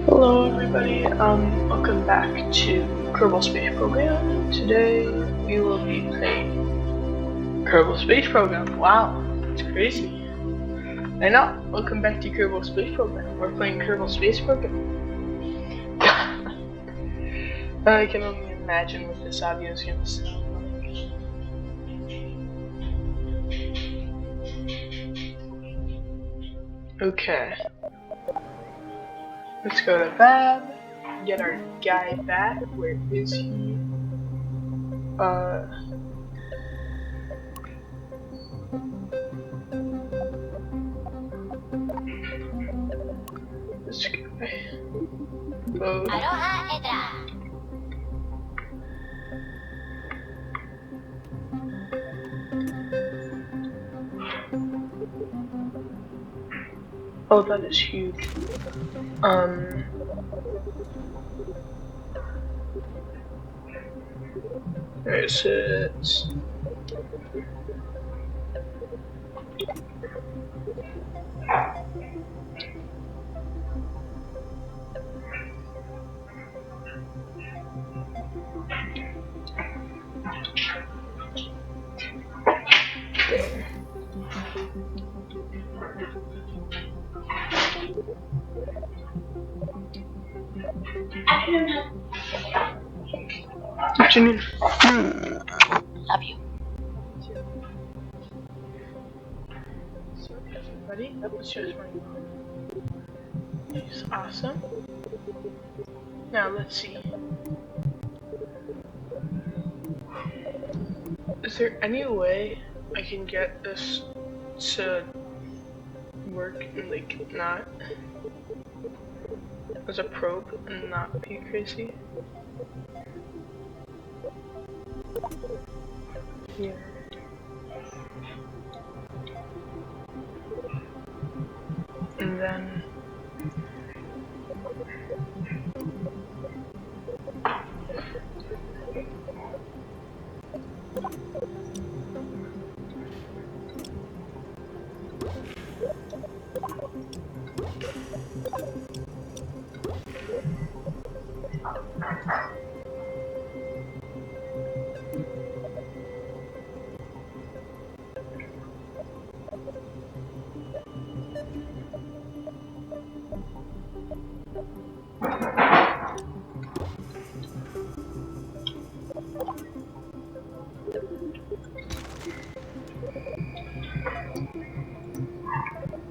Hello everybody, welcome back to Kerbal Space Program. Today we will be playing Kerbal Space Program. Wow, it's crazy. I know, welcome back to Kerbal Space Program. We're playing Kerbal Space Program. I can only imagine what this audio is going to sound like. Okay. Let's go to Bab, get our guy back. Where is he? This guy. Load. Oh, that is huge. There it sits. What you mean? Love you. So everybody, that was just my mom. She's awesome. Now let's see. Is there any way I can get this to work and like not as a probe and not be crazy? Yeah. And then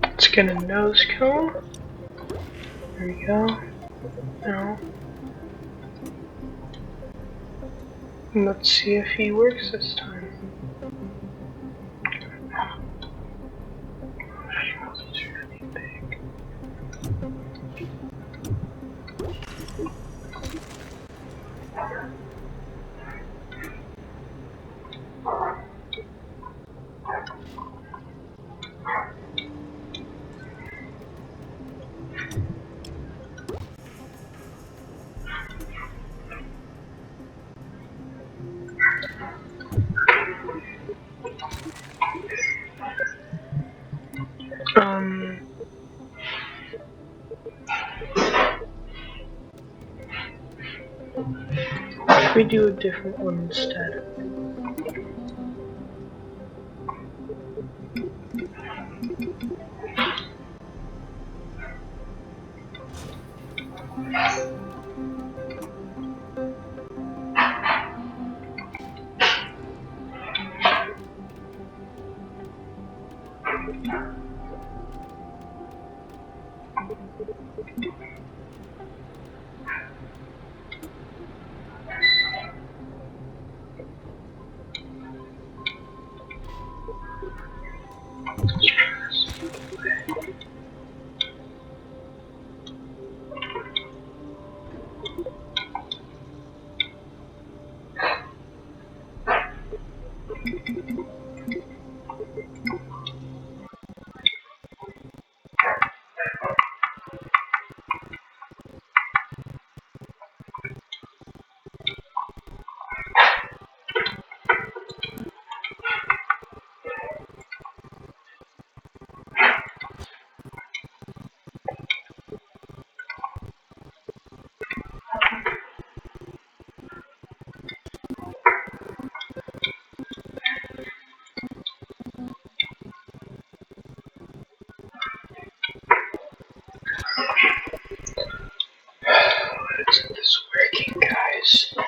let's get a nose cone. There we go. Now, let's see if he works this time. It's really big. If we do a different one instead.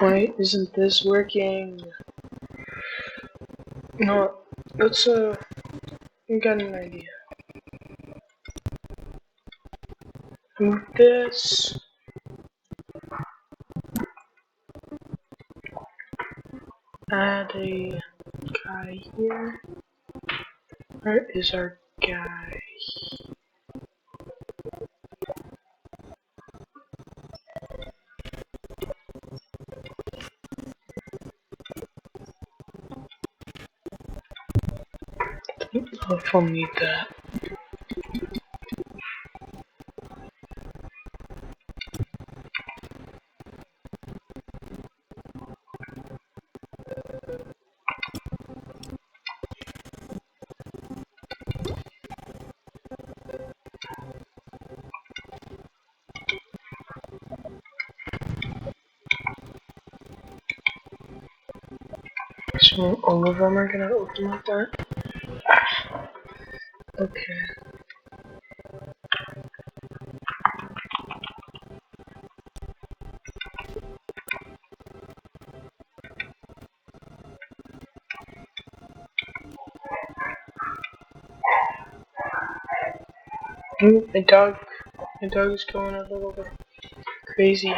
Why isn't this working? No, let's I got an idea. Move this. Add a guy here. Where is our guy? I don't know if I'll need that. So all of them are gonna open like that? Ah, okay. Ooh, my dog is going a little bit crazy.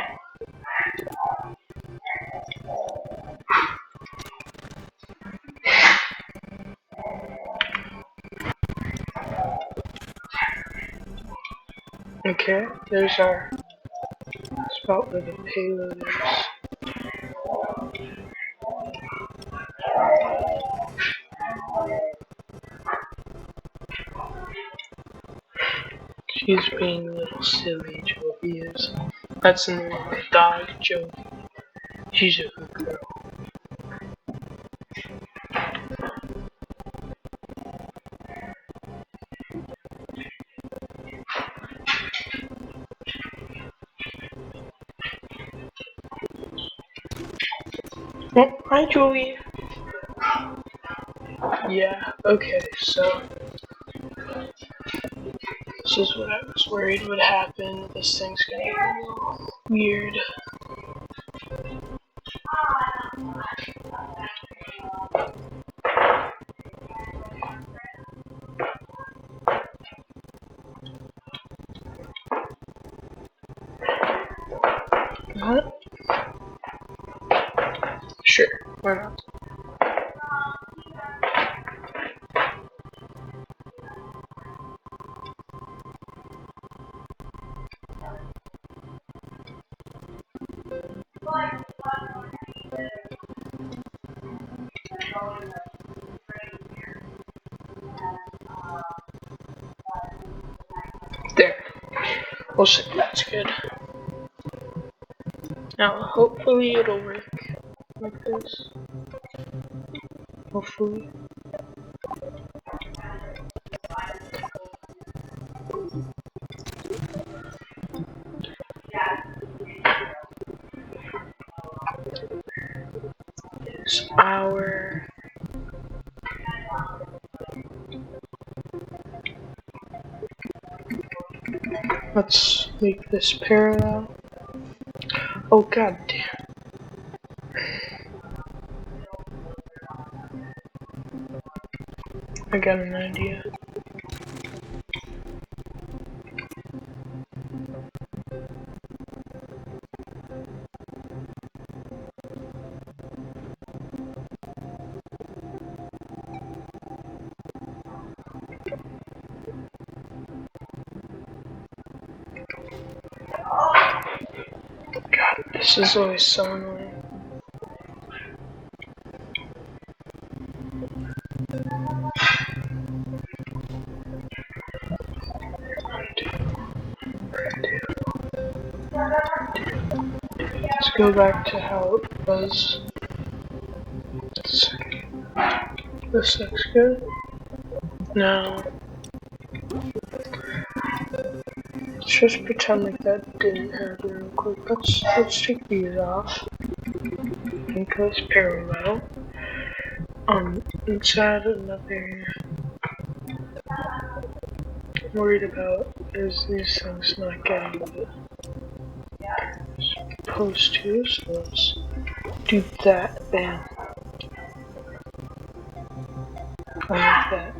Okay, there's our spot where the payload is. She's being a little silly, Joey is. That's the name of my dog, Joey. She's a good girl. Oh, hi, Joey. Yeah, okay, so this is what I was worried would happen. This thing's gonna get a little weird. What? Sure, why not? There. We'll say that's good. Now, hopefully it'll work like this. Hopefully. It's our... Let's make this parallel. Oh, god damn. I got an idea. God, this is always so annoying. Let's go back to how it was. This looks good. Now, let's just pretend like that didn't happen real quick. Let's take these off. Make this parallel. Let's add another. I'm worried about is these things not getting what it's supposed to, so let's do that then. I like that.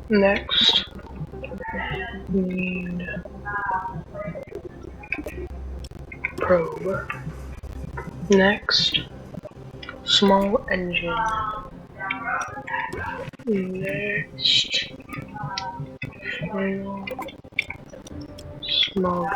Next, we need probe. Next, small engine. Next, final, small.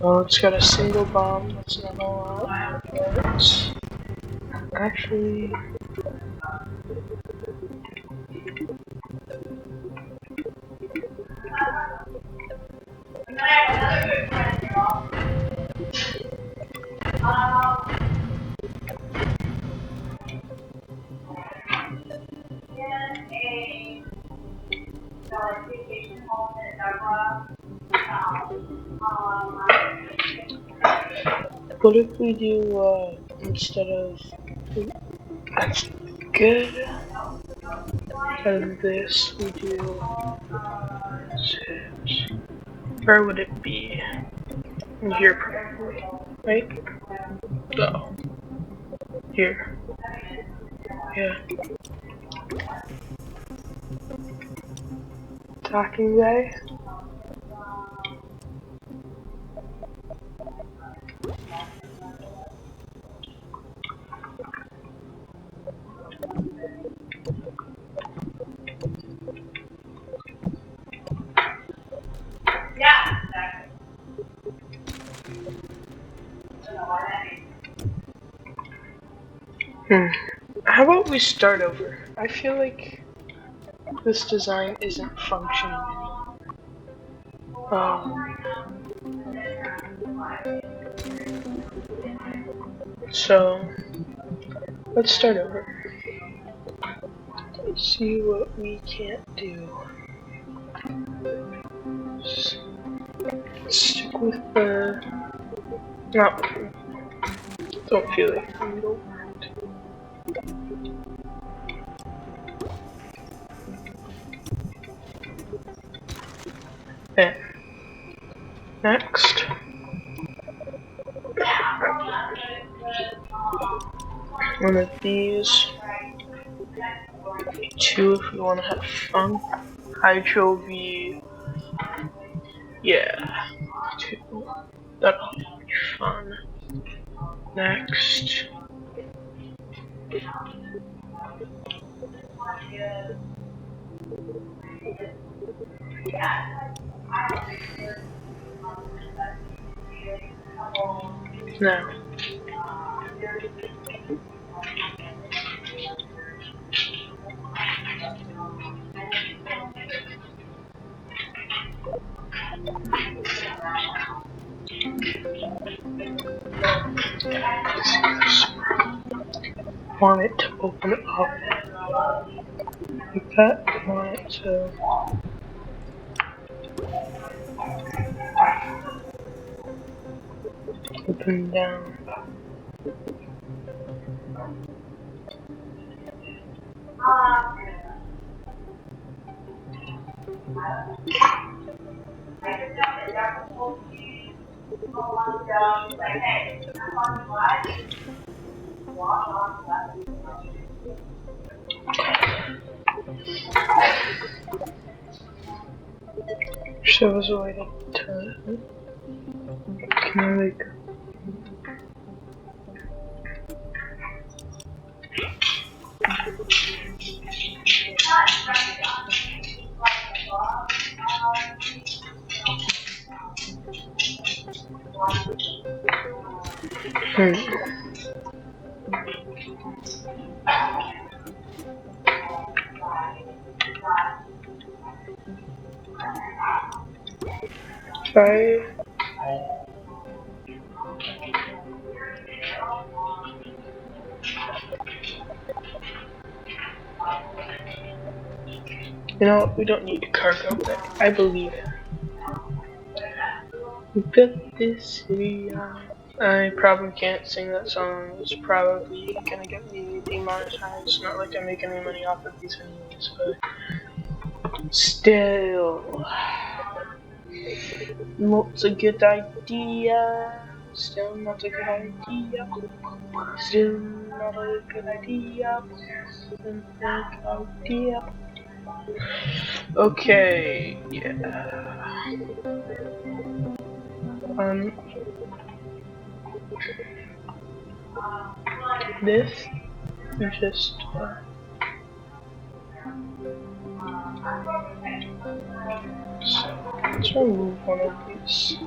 Oh, it's got a single bomb. That's not a lot. But actually, what if we do instead of that's good. Instead of this, we do where would it be? In here probably, right? So here, yeah. Talking guy. How about we start over? I feel like this design isn't functioning anymore. So let's start over. Let's see what we can't do. Stick with the. No, don't feel like it. And next, one of these. Two if you want to have fun. Hydro V. Yeah. Two. That'll be fun. Next. Now. Want it to open up like that. Want it to open down. Shows a way to turn. Can I like Try. You know what? We don't need a cargo, but I believe it. We built this city on. I probably can't sing that song. It's probably gonna get me demonetized. Not like I make any money off of these anyways, but still, not a good idea. Still not a good idea. Still not a good idea. Still not a good idea. Okay, yeah. This just let's remove one of these.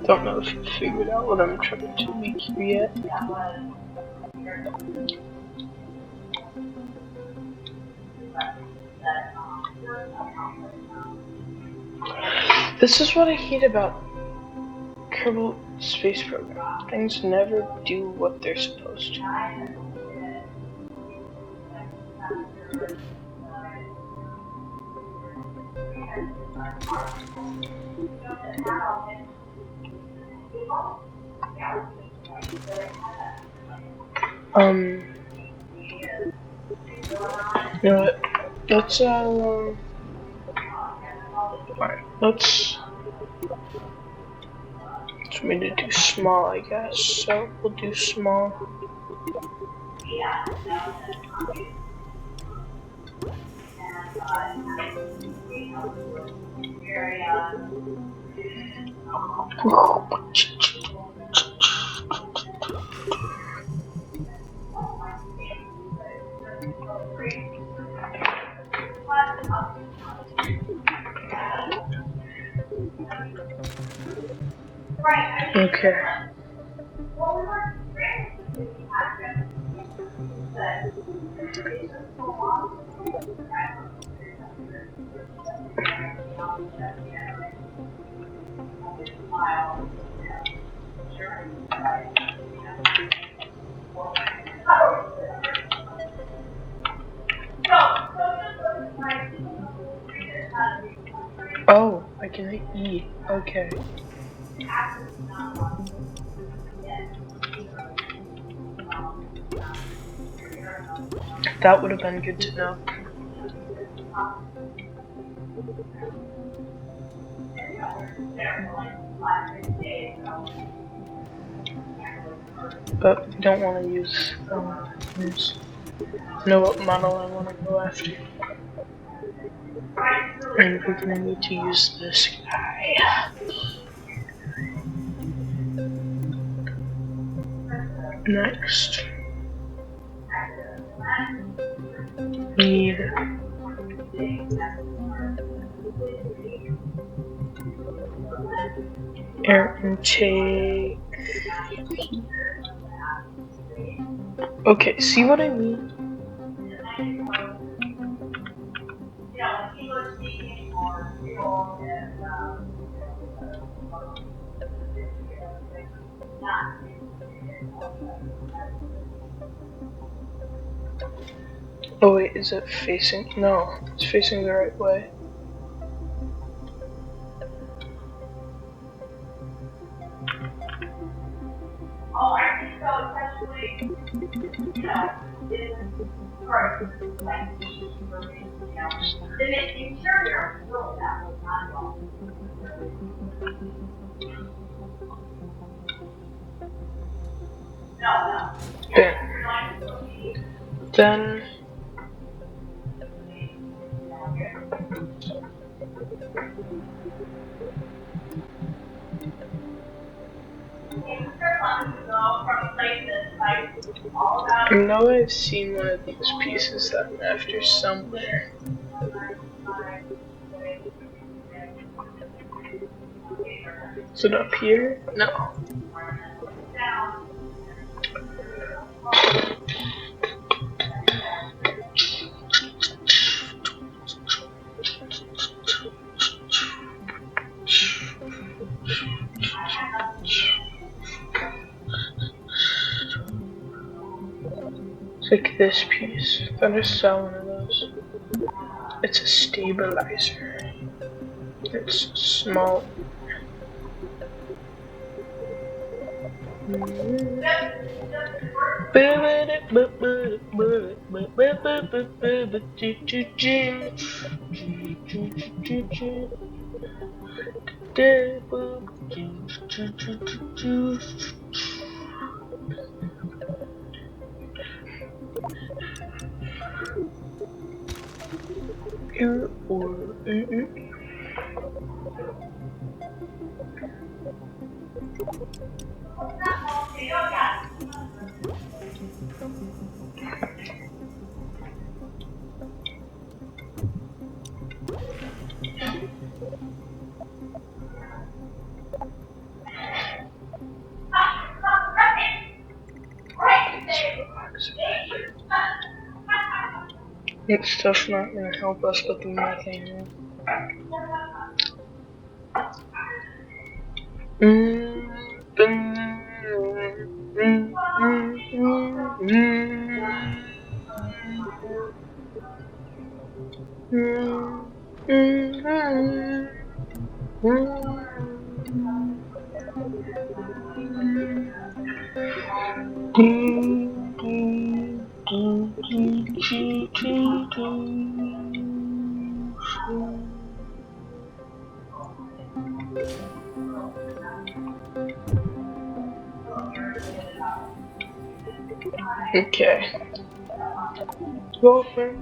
Don't know if you figured out what I'm trying to make here yet. This is what I hate about Kerbal Space Program. Things never do what they're supposed to. You know what? Let's alright, let's me to do small, I guess. So we'll do small. Okay. Oh, I can hit E. Okay. That would have been good to know. But we don't want to use know what model I want to go after. And we're gonna need to use this guy. Next, need air intake. Okay, see what I mean? Oh wait, is it facing? No, it's facing the right way. Then I know I've seen one of these pieces that I'm after somewhere. Is it up here? No. like this piece. I'm gonna sell one of those. It's a stabilizer. It's small. It's stuff's not gonna help us but the methane. Okay. Go friends.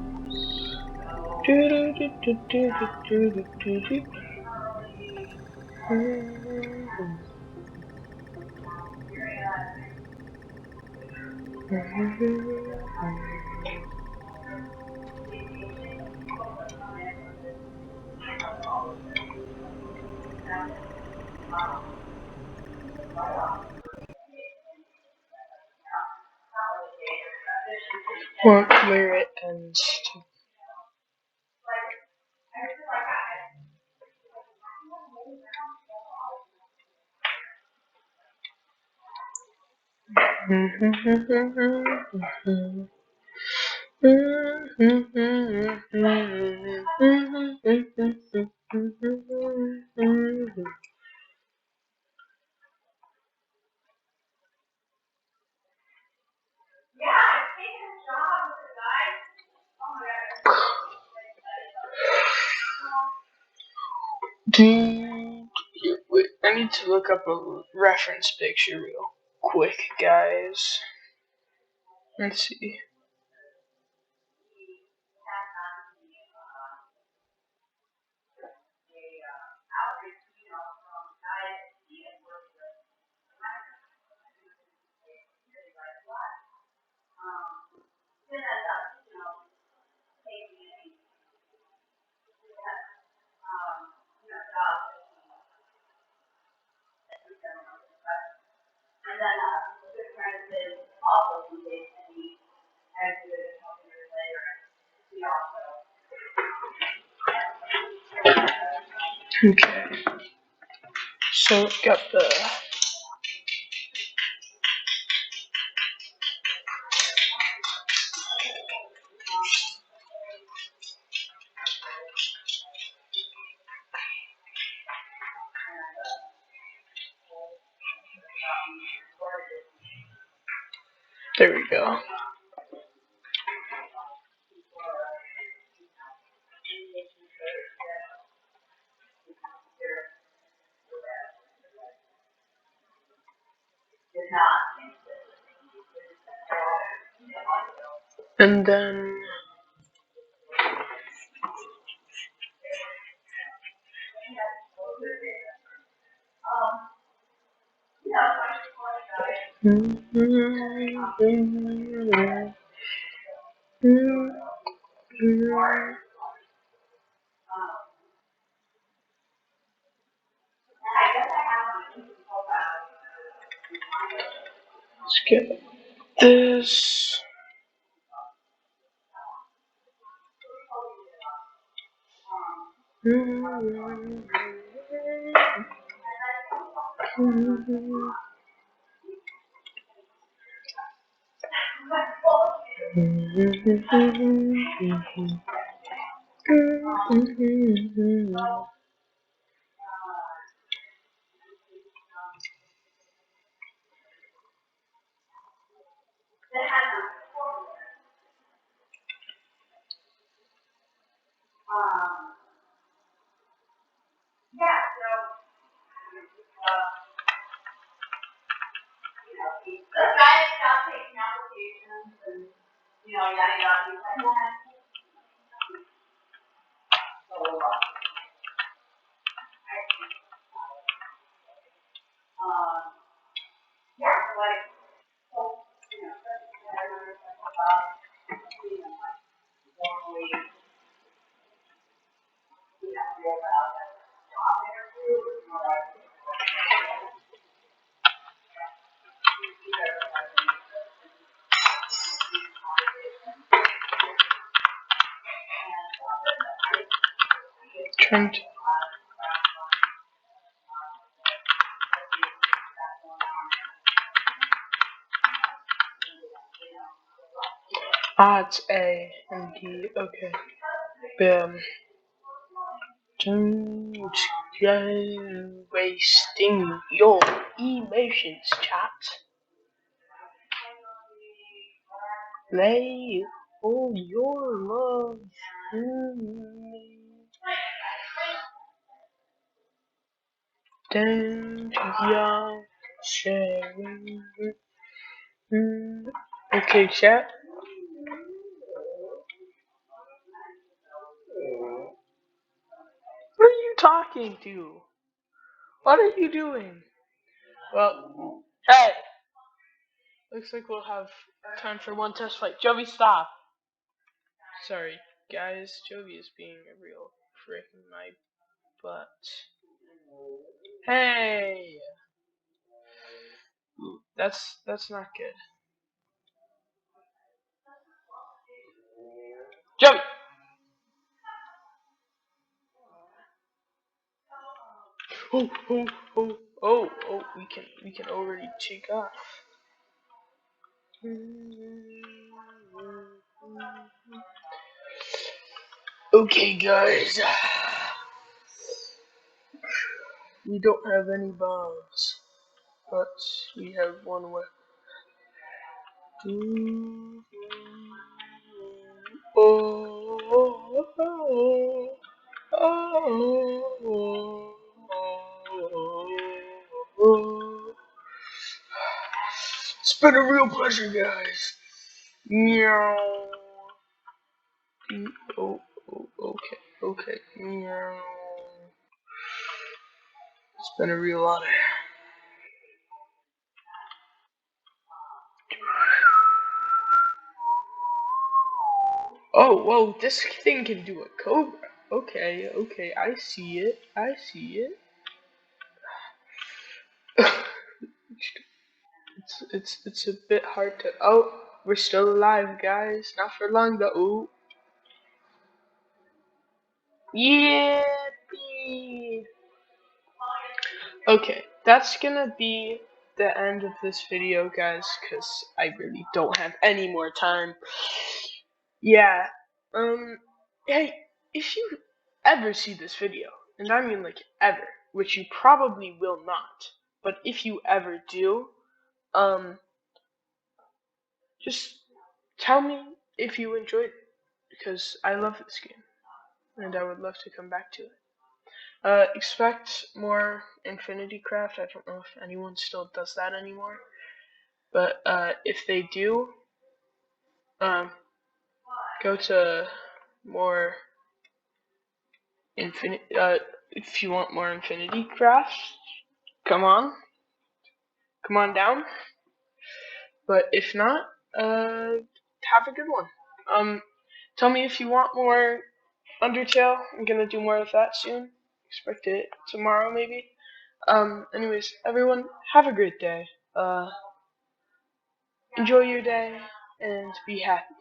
Or where it ends to. Wait, I need to look up a reference picture real quick, guys. Let's see. Okay. So got the. There we go. And then. Let's get this. Trent. It's A and D. Okay. Bam. Don't go wasting your emotions, chat. Lay all your love in me. Don't young sharing. Okay, chat. What are you talking to? What are you doing? Well, hey! Looks like we'll have time for one test flight. Jovi, stop! Sorry, guys. Jovi is being a real frick in my butt. Hey! Ooh, that's not good. Jovi! Oh, we can already take off. Okay, guys. We don't have any bombs, but we have one weapon. It's been a real pleasure, guys. Meow. Okay. Meow. It's been a real honor. Oh, whoa, this thing can do a cobra. Okay, I see it. It's a bit hard to. Oh, we're still alive, guys. Not for long though. Ooh. Yippee! Okay, that's gonna be the end of this video, guys, because I really don't have any more time. Yeah. Hey, if you ever see this video, and I mean like ever, which you probably will not, but if you ever do, just tell me if you enjoyed it, because I love this game, and I would love to come back to it. Expect more Infinity Craft. I don't know if anyone still does that anymore, but if they do, go to more if you want more Infinity Crafts, come on down. But if not, have a good one. Tell me if you want more Undertale. I'm gonna do more of that soon. Expect it tomorrow, maybe. Anyways, everyone, have a great day. Enjoy your day and be happy.